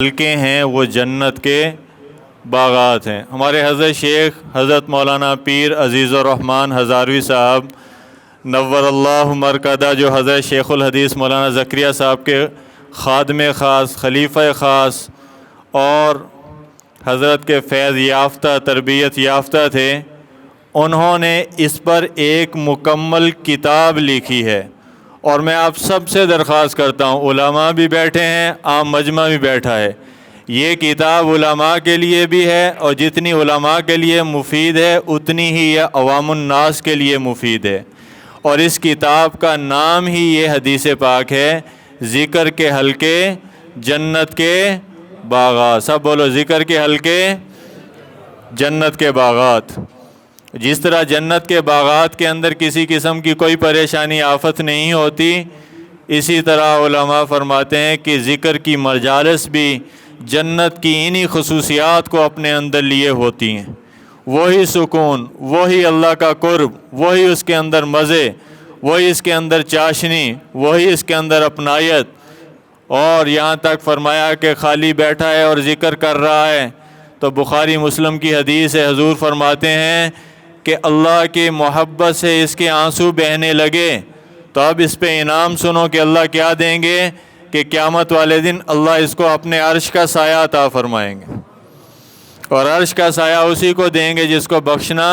حلقے ہیں وہ جنت کے باغات ہیں۔ ہمارے حضرت شیخ حضرت مولانا پیر عزیز الرحمن ہزاروی صاحب نور اللہ مرکدہ، جو حضرت شیخ الحدیث مولانا زکریا صاحب کے خادم خاص، خلیفہ خاص اور حضرت کے فیض یافتہ، تربیت یافتہ تھے، انہوں نے اس پر ایک مکمل کتاب لکھی ہے۔ اور میں آپ سب سے درخواست کرتا ہوں، علماء بھی بیٹھے ہیں، عام مجمع بھی بیٹھا ہے، یہ کتاب علماء کے لیے بھی ہے، اور جتنی علماء کے لیے مفید ہے اتنی ہی یہ عوام الناس کے لیے مفید ہے۔ اور اس کتاب کا نام ہی یہ حدیث پاک ہے، ذکر کے حلقے جنت کے باغات۔ سب بولو، ذکر کے حلقے جنت کے باغات۔ جس طرح جنت کے باغات کے اندر کسی قسم کی کوئی پریشانی آفت نہیں ہوتی، اسی طرح علماء فرماتے ہیں کہ ذکر کی مجالس بھی جنت کی انہی خصوصیات کو اپنے اندر لیے ہوتی ہیں۔ وہی سکون، وہی اللہ کا قرب، وہی اس کے اندر مزے، وہی اس کے اندر چاشنی، وہی اس کے اندر اپنائیت۔ اور یہاں تک فرمایا کہ خالی بیٹھا ہے اور ذکر کر رہا ہے تو بخاری مسلم کی حدیث ہے، حضور فرماتے ہیں کہ اللہ کی محبت سے اس کے آنسو بہنے لگے تو اب اس پہ انعام سنو کہ اللہ کیا دیں گے، کہ قیامت والے دن اللہ اس کو اپنے عرش کا سایہ عطا فرمائیں گے، اور عرش کا سایہ اسی کو دیں گے جس کو بخشنا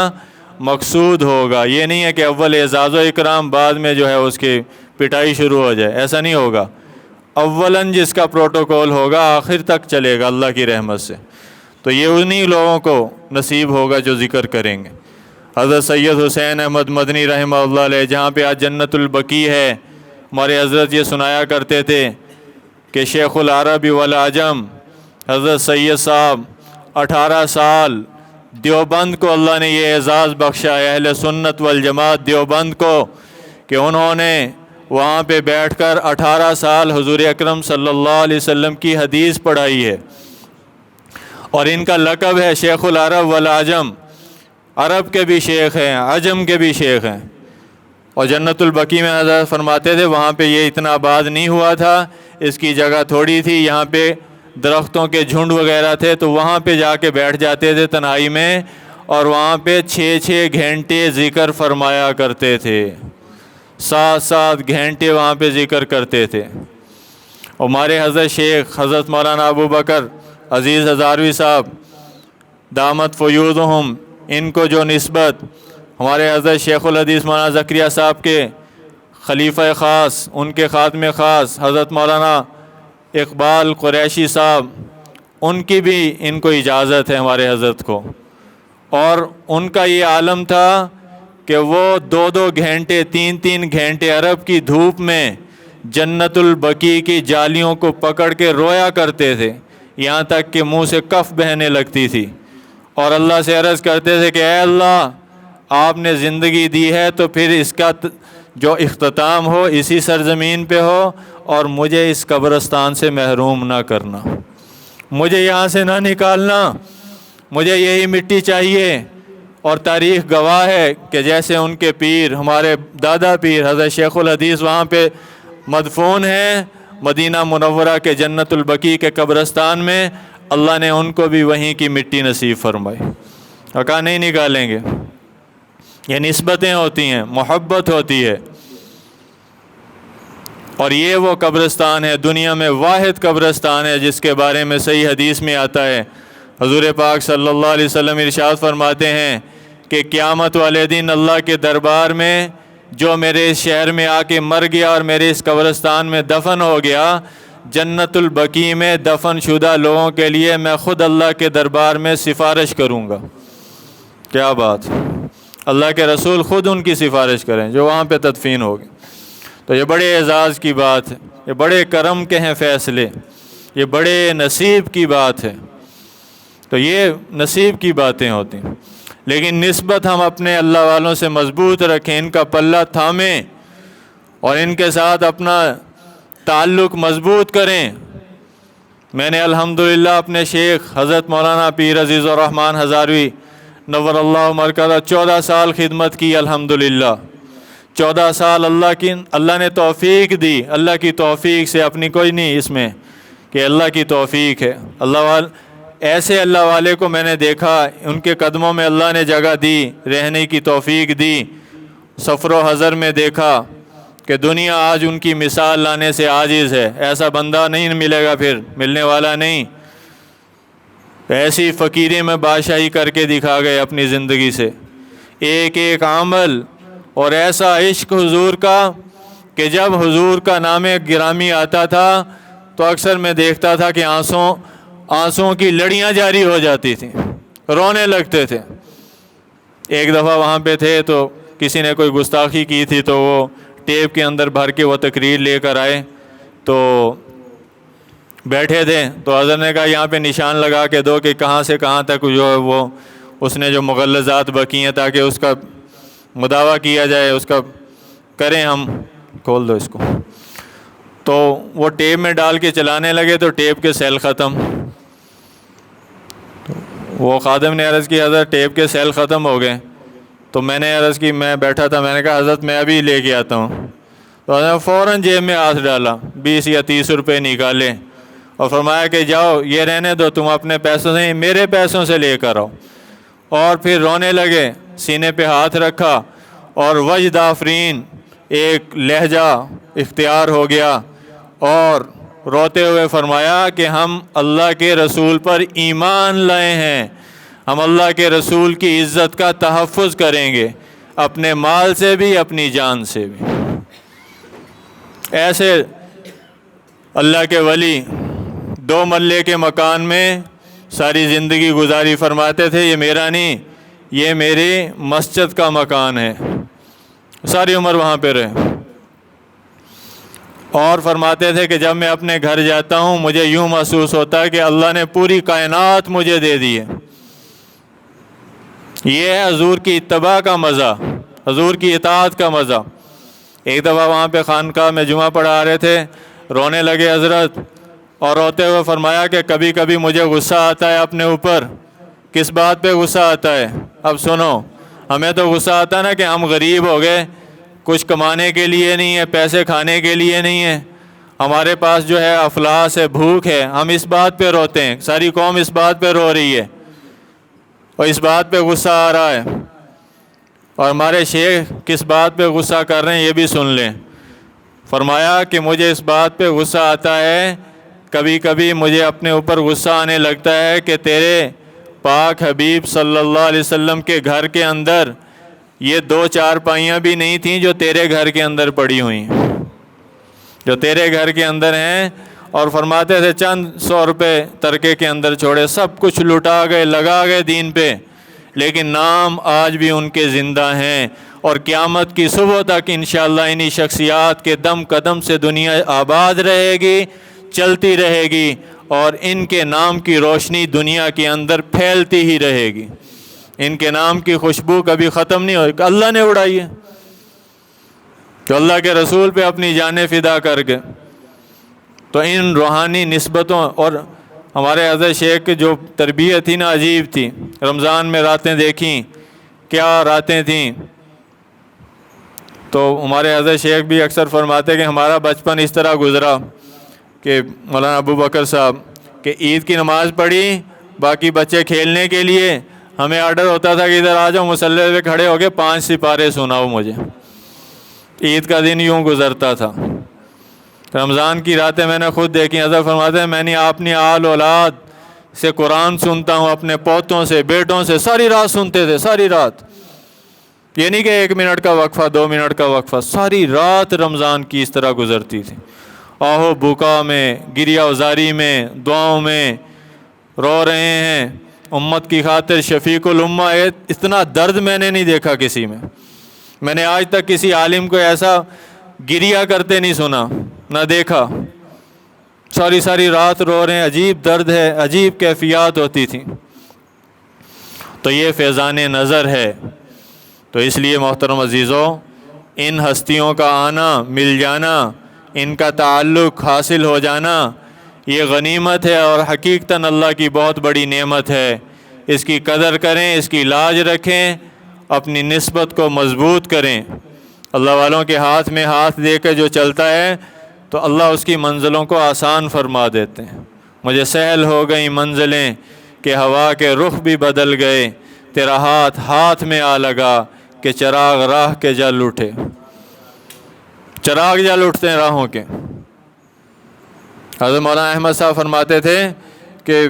مقصود ہوگا۔ یہ نہیں ہے کہ اول اعزاز و اکرام بعد میں جو ہے اس کی پٹائی شروع ہو جائے، ایسا نہیں ہوگا۔ اولاً جس کا پروٹوکول ہوگا آخر تک چلے گا اللہ کی رحمت سے، تو یہ انہی لوگوں کو نصیب ہوگا جو ذکر کریں گے۔ حضرت سید حسین احمد مدنی رحمہ اللہ علیہ، جہاں پہ آج جنت البقیع ہے، ہمارے حضرت یہ سنایا کرتے تھے کہ شیخ العرب والعجم حضرت سید صاحب 18 سال دیوبند کو اللہ نے یہ اعزاز بخشا ہے، اہل سنت والجماعت دیوبند کو، کہ انہوں نے وہاں پہ بیٹھ کر 18 سال حضور اکرم صلی اللہ علیہ وسلم کی حدیث پڑھائی ہے۔ اور ان کا لقب ہے شیخ العرب والعجم، عرب کے بھی شیخ ہیں، عجم کے بھی شیخ ہیں۔ اور جنت البقیع میں حضرت فرماتے تھے وہاں پہ یہ اتنا آباد نہیں ہوا تھا، اس کی جگہ تھوڑی تھی، یہاں پہ درختوں کے جھنڈ وغیرہ تھے، تو وہاں پہ جا کے بیٹھ جاتے تھے تنہائی میں، اور وہاں پہ 6 گھنٹے ذکر فرمایا کرتے تھے، 7 گھنٹے وہاں پہ ذکر کرتے تھے۔ ہمارے حضرت شیخ حضرت مولانا ابو بکر عزیز ہزاروی صاحب دامت فیوضہم، ان کو جو نسبت ہمارے حضرت شیخ الحدیث مولانا زکریا صاحب کے خلیفہ خاص، ان کے خادم خاص حضرت مولانا اقبال قریشی صاحب، ان کی بھی ان کو اجازت ہے ہمارے حضرت کو۔ اور ان کا یہ عالم تھا کہ وہ 2 گھنٹے 3 گھنٹے عرب کی دھوپ میں جنت البقیع کی جالیوں کو پکڑ کے رویا کرتے تھے، یہاں تک کہ منہ سے کف بہنے لگتی تھی، اور اللہ سے عرض کرتے تھے کہ اے اللہ، آپ نے زندگی دی ہے تو پھر اس کا جو اختتام ہو اسی سرزمین پہ ہو، اور مجھے اس قبرستان سے محروم نہ کرنا، مجھے یہاں سے نہ نکالنا، مجھے یہی مٹی چاہیے۔ اور تاریخ گواہ ہے کہ جیسے ان کے پیر، ہمارے دادا پیر حضرت شیخ الحدیث وہاں پہ مدفون ہیں مدینہ منورہ کے جنت البقیع کے قبرستان میں، اللہ نے ان کو بھی وہیں کی مٹی نصیب فرمائی، کہا نہیں نکالیں گے۔ یہ نسبتیں ہوتی ہیں، محبت ہوتی ہے۔ اور یہ وہ قبرستان ہے، دنیا میں واحد قبرستان ہے جس کے بارے میں صحیح حدیث میں آتا ہے، حضور پاک صلی اللہ علیہ وسلم ارشاد فرماتے ہیں کہ قیامت والے دن اللہ کے دربار میں جو میرے اس شہر میں آ کے مر گیا اور میرے اس قبرستان میں دفن ہو گیا، جنت البقیع میں دفن شدہ لوگوں کے لیے میں خود اللہ کے دربار میں سفارش کروں گا۔ کیا بات، اللہ کے رسول خود ان کی سفارش کریں جو وہاں پہ تدفین ہوگی۔ تو یہ بڑے اعزاز کی بات ہے، یہ بڑے کرم کے ہیں فیصلے، یہ بڑے نصیب کی بات ہے۔ تو یہ نصیب کی باتیں ہوتی ہیں، لیکن نسبت ہم اپنے اللہ والوں سے مضبوط رکھیں، ان کا پلہ تھامیں اور ان کے ساتھ اپنا تعلق مضبوط کریں۔ میں نے الحمدللہ اپنے شیخ حضرت مولانا پیر عزیز الرحمن ہزاروی نور اللہ مرکزہ 14 سال خدمت کی، الحمدللہ 14 سال اللہ نے توفیق دی، اللہ کی توفیق سے، اپنی کوئی نہیں اس میں کہ اللہ کی توفیق ہے۔ ایسے اللہ والے کو میں نے دیکھا، ان کے قدموں میں اللہ نے جگہ دی، رہنے کی توفیق دی۔ سفر و حضر میں دیکھا کہ دنیا آج ان کی مثال لانے سے عاجز ہے، ایسا بندہ نہیں ملے گا، پھر ملنے والا نہیں۔ ایسی فقیری میں بادشاہی کر کے دکھا گئے اپنی زندگی سے، ایک ایک عمل، اور ایسا عشق حضور کا کہ جب حضور کا نام گرامی آتا تھا تو اکثر میں دیکھتا تھا کہ آنسوں کی لڑیاں جاری ہو جاتی تھیں، رونے لگتے تھے۔ ایک دفعہ وہاں پہ تھے تو کسی نے کوئی گستاخی کی تھی، تو وہ ٹیپ کے اندر بھر کے وہ تقریر لے کر آئے، تو بیٹھے تھے تو حضرت نے کہا یہاں پہ نشان لگا کے دو کہ کہاں سے کہاں تک جو ہے وہ اس نے جو مغلظات بکی ہیں، تاکہ اس کا مداوع کیا جائے، اس کا کریں ہم۔ کھول دو اس کو۔ تو وہ ٹیپ میں ڈال کے چلانے لگے تو ٹیپ کے سیل ختم۔ وہ خادم نے عرض کی حضرت ٹیپ کے سیل ختم ہو گئے۔ تو میں نے عرض کی، میں بیٹھا تھا، میں نے کہا حضرت میں ابھی لے کے آتا ہوں۔ تو حضرت نے فوراً جیب میں ہاتھ ڈالا، 20 یا 30 روپے نکالے اور فرمایا کہ جاؤ یہ رہنے دو، تم اپنے پیسوں سے، میرے پیسوں سے لے کر آؤ۔ اور پھر رونے لگے، سینے پہ ہاتھ رکھا اور وجد آفرین ایک لہجہ اختیار ہو گیا، اور روتے ہوئے فرمایا کہ ہم اللہ کے رسول پر ایمان لائے ہیں، ہم اللہ کے رسول کی عزت کا تحفظ کریں گے، اپنے مال سے بھی اپنی جان سے بھی۔ ایسے اللہ کے ولی 2 مرلے کے مکان میں ساری زندگی گزاری، فرماتے تھے یہ میرا نہیں، یہ میری مسجد کا مکان ہے، ساری عمر وہاں پہ رہے۔ اور فرماتے تھے کہ جب میں اپنے گھر جاتا ہوں مجھے یوں محسوس ہوتا ہے کہ اللہ نے پوری کائنات مجھے دے دی ہے۔ یہ ہے حضور کی اتباع کا مزہ، حضور کی اطاعت کا مزہ۔ ایک دفعہ وہاں پہ خانقاہ میں جمعہ پڑھا رہے تھے، رونے لگے حضرت، اور روتے ہوئے فرمایا کہ کبھی کبھی مجھے غصہ آتا ہے اپنے اوپر۔ کس بات پہ غصہ آتا ہے؟ اب سنو، ہمیں تو غصہ آتا ہے نا کہ ہم غریب ہو گئے، کچھ کمانے کے لیے نہیں ہے، پیسے کھانے کے لیے نہیں ہے، ہمارے پاس جو ہے افلاس ہے، بھوک ہے، ہم اس بات پہ روتے ہیں، ساری قوم اس بات پہ رو رہی ہے اور اس بات پہ غصہ آ رہا ہے۔ اور ہمارے شیخ کس بات پہ غصہ کر رہے ہیں یہ بھی سن لیں۔ فرمایا کہ مجھے اس بات پہ غصہ آتا ہے، کبھی کبھی مجھے اپنے اوپر غصہ آنے لگتا ہے کہ تیرے پاک حبیب صلی اللہ علیہ وسلم کے گھر کے اندر یہ 2 چارپائیاں بھی نہیں تھیں جو تیرے گھر کے اندر پڑی ہوئیں، جو تیرے گھر کے اندر ہیں۔ اور فرماتے تھے چند 100 روپے ترکے کے اندر چھوڑے، سب کچھ لٹا گئے، لگا گئے دین پہ، لیکن نام آج بھی ان کے زندہ ہیں، اور قیامت کی صبح تک انشاءاللہ انہی شخصیات کے دم قدم سے دنیا آباد رہے گی، چلتی رہے گی، اور ان کے نام کی روشنی دنیا کے اندر پھیلتی ہی رہے گی۔ ان کے نام کی خوشبو کبھی ختم نہیں ہوگی، اللہ نے اڑائی ہے، تو اللہ کے رسول پہ اپنی جانیں فدا کر کے۔ تو ان روحانی نسبتوں، اور ہمارے حضرت شیخ کی جو تربیت تھی نا عجیب تھی۔ رمضان میں راتیں دیکھیں، کیا راتیں تھیں۔ تو ہمارے حضرت شیخ بھی اکثر فرماتے کہ ہمارا بچپن اس طرح گزرا کہ مولانا ابو بکر صاحب کہ عید کی نماز پڑھی، باقی بچے کھیلنے کے لیے، ہمیں آرڈر ہوتا تھا کہ ادھر آ جاؤ، مصلی پہ کھڑے ہو کے 5 سپارے سناؤ مجھے۔ عید کا دن یوں گزرتا تھا۔ رمضان کی راتیں میں نے خود دیکھی، حضرت فرماتے ہیں میں نے اپنی آل اولاد سے قرآن سنتا ہوں، اپنے پوتوں سے، بیٹوں سے، ساری رات سنتے تھے، ساری رات۔ یہ نہیں کہ 1 منٹ کا وقفہ، 2 منٹ کا وقفہ، ساری رات رمضان کی اس طرح گزرتی تھی۔ آہو بکا میں، گریہ وزاری میں، دعاؤں میں رو رہے ہیں امت کی خاطر۔ شفیق الامہ، اتنا درد میں نے نہیں دیکھا کسی میں۔ میں نے آج تک کسی عالم کو ایسا گریہ کرتے نہیں سنا، نہ دیکھا۔ ساری رات رو رہے ہیں، عجیب درد ہے، عجیب کیفیات ہوتی تھیں۔ تو یہ فیضان نظر ہے۔ تو اس لیے محترم عزیزوں، ان ہستیوں کا آنا، مل جانا، ان کا تعلق حاصل ہو جانا، یہ غنیمت ہے اور حقیقتاً اللہ کی بہت بڑی نعمت ہے۔ اس کی قدر کریں، اس کی لاج رکھیں، اپنی نسبت کو مضبوط کریں۔ اللہ والوں کے ہاتھ میں ہاتھ دے کے جو چلتا ہے تو اللہ اس کی منزلوں کو آسان فرما دیتے ہیں۔ مجھے سہل ہو گئیں منزلیں کہ ہوا کے رخ بھی بدل گئے، تیرا ہاتھ ہاتھ میں آ لگا کہ چراغ راہ کے جل اٹھے۔ چراغ جل اٹھتے ہیں راہوں کے۔ حضرت مولانا احمد صاحب فرماتے تھے کہ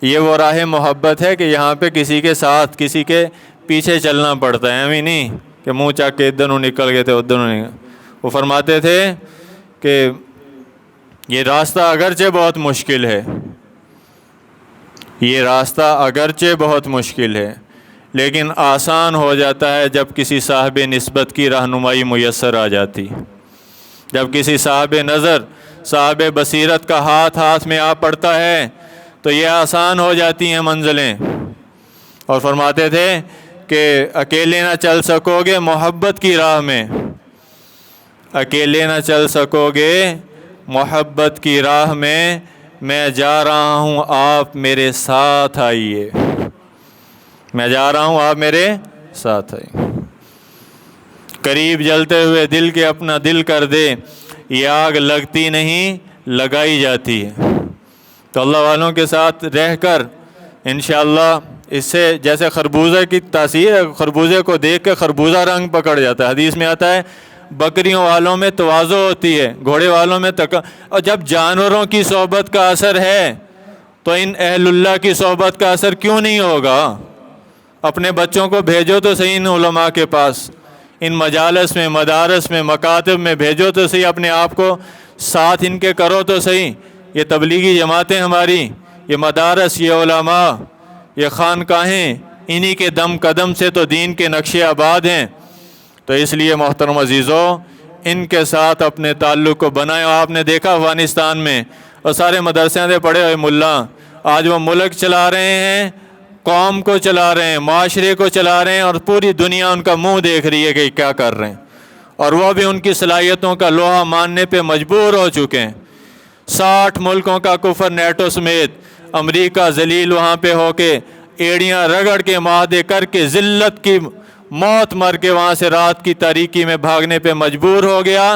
یہ وہ راہ محبت ہے کہ یہاں پہ کسی کے ساتھ کسی کے پیچھے چلنا پڑتا ہے، ہمیں نہیں کہ منہ چاک کے ادھر نکل گئے تھے ادھر نکل۔ وہ فرماتے تھے کہ یہ راستہ اگرچہ بہت مشکل ہے، یہ راستہ اگرچہ بہت مشکل ہے، لیکن آسان ہو جاتا ہے جب کسی صاحب نسبت کی رہنمائی میسر آ جاتی، جب کسی صاحب نظر صاحب بصیرت کا ہاتھ ہاتھ میں آ پڑتا ہے تو یہ آسان ہو جاتی ہیں منزلیں۔ اور فرماتے تھے کہ اکیلے نہ چل سکو گے محبت کی راہ میں، اکیلے نہ چل سکو گے محبت کی راہ میں جا رہا ہوں آپ میرے ساتھ آئیے، میں جا رہا ہوں آپ میرے ساتھ آئیے۔ قریب جلتے ہوئے دل کے اپنا دل کر دے، یہ آگ لگتی نہیں لگائی جاتی ہے۔ تو اللہ والوں کے ساتھ رہ کر انشاءاللہ اس سے جیسے خربوزہ کی تاثیر ہے، خربوزے کو دیکھ کے خربوزہ رنگ پکڑ جاتا ہے۔ حدیث میں آتا ہے بکریوں والوں میں تواضع ہوتی ہے، گھوڑے والوں میں اور جب جانوروں کی صحبت کا اثر ہے تو ان اہل اللہ کی صحبت کا اثر کیوں نہیں ہوگا؟ اپنے بچوں کو بھیجو تو صحیح ان علماء کے پاس، ان مجالس میں، مدارس میں، مکاتب میں بھیجو تو صحیح، اپنے آپ کو ساتھ ان کے کرو تو صحیح۔ یہ تبلیغی جماعتیں ہماری، یہ مدارس، یہ علماء، یہ خانقاہیں، انہی کے دم قدم سے تو دین کے نقشے آباد ہیں۔ تو اس لیے محترم عزیزو، ان کے ساتھ اپنے تعلق کو بنائیں۔ آپ نے دیکھا افغانستان میں اور سارے مدرسے سے پڑھے ہوئے ملا آج وہ ملک چلا رہے ہیں، قوم کو چلا رہے ہیں، معاشرے کو چلا رہے ہیں، اور پوری دنیا ان کا منہ دیکھ رہی ہے کہ کیا کر رہے ہیں، اور وہ بھی ان کی صلاحیتوں کا لوہا ماننے پہ مجبور ہو چکے ہیں۔ 60 ملکوں کا کفر نیٹو سمیت، امریکہ ذلیل وہاں پہ ہو کے ایڑیاں رگڑ کے معاہدے کر کے ذلت کی موت مر کے وہاں سے رات کی تاریکی میں بھاگنے پہ مجبور ہو گیا،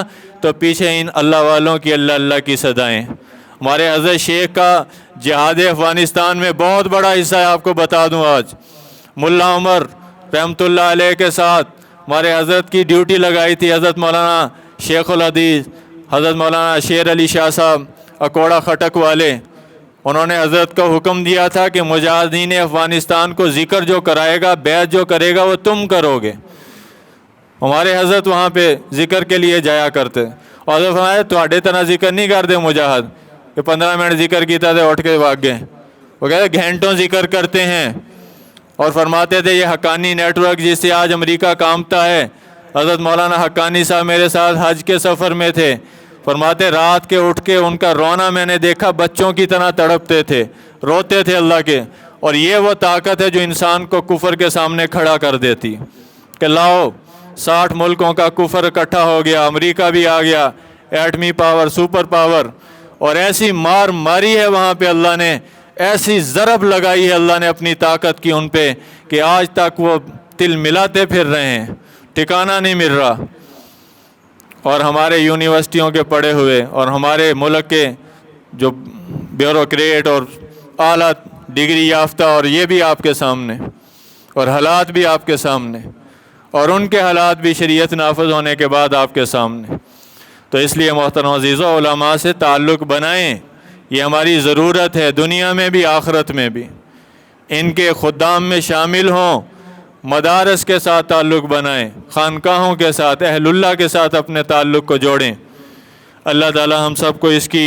تو پیچھے ان اللہ والوں کی اللہ اللہ کی صدائیں۔ ہمارے حضرت شیخ کا جہاد افغانستان میں بہت بڑا حصہ ہے، آپ کو بتا دوں آج ملا عمر رحمۃ اللہ علیہ کے ساتھ ہمارے حضرت کی ڈیوٹی لگائی تھی حضرت مولانا شیخ الحدیث حضرت مولانا شیر علی شاہ صاحب اکوڑا خٹک والے۔ انہوں نے حضرت کو حکم دیا تھا کہ مجاہدین افغانستان کو ذکر جو کرائے گا، بیعت جو کرے گا، وہ تم کرو گے۔ ہمارے حضرت وہاں پہ ذکر کے لیے جایا کرتے، اور حضرت فرمایا تواڈے طرح ذکر نہیں کرتے مجاہد کہ 15 منٹ ذکر کیتا تھے اٹھ کے بھاگ گئے، وہ کہتے گھنٹوں ذکر کرتے ہیں۔ اور فرماتے تھے یہ حقانی نیٹ ورک جس سے آج امریکہ کامتا ہے، حضرت مولانا حقانی صاحب میرے ساتھ حج کے سفر میں تھے، فرماتے رات کے اٹھ کے ان کا رونا میں نے دیکھا، بچوں کی طرح تڑپتے تھے، روتے تھے اللہ کے۔ اور یہ وہ طاقت ہے جو انسان کو کفر کے سامنے کھڑا کر دیتی کہ لاؤ 60 ملکوں کا کفر اکٹھا ہو گیا، امریکہ بھی آ گیا، ایٹمی پاور، سپر پاور، اور ایسی مار ماری ہے وہاں پہ اللہ نے، ایسی ضرب لگائی ہے اللہ نے اپنی طاقت کی ان پہ کہ آج تک وہ تل ملاتے پھر رہے ہیں، ٹھکانہ نہیں مل رہا۔ اور ہمارے یونیورسٹیوں کے پڑھے ہوئے اور ہمارے ملک کے جو بیوروکریٹ اور اعلیٰ ڈگری یافتہ، اور یہ بھی آپ کے سامنے، اور حالات بھی آپ کے سامنے، اور ان کے حالات بھی شریعت نافذ ہونے کے بعد آپ کے سامنے۔ تو اس لیے محترم عزیزو، علماء سے تعلق بنائیں، یہ ہماری ضرورت ہے، دنیا میں بھی آخرت میں بھی۔ ان کے خدام میں شامل ہوں، مدارس کے ساتھ تعلق بنائیں، خانقاہوں کے ساتھ، اہل اللہ کے ساتھ اپنے تعلق کو جوڑیں۔ اللہ تعالی ہم سب کو اس کی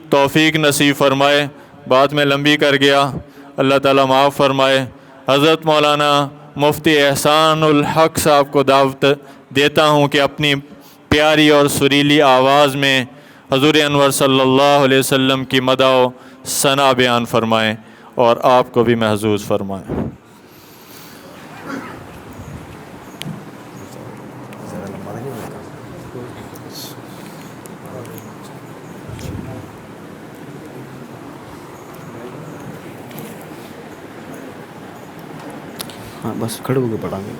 توفیق نصیب فرمائے۔ بات میں لمبی کر گیا، اللہ تعالی معاف فرمائے۔ حضرت مولانا مفتی احسان الحق صاحب کو دعوت دیتا ہوں کہ اپنی پیاری اور سریلی آواز میں حضور انور صلی اللہ علیہ وسلم کی مدح و ثنا بیان فرمائیں اور آپ کو بھی محظوظ فرمائیں۔ ہاں بس کھڑے ہو کے پڑھا گے۔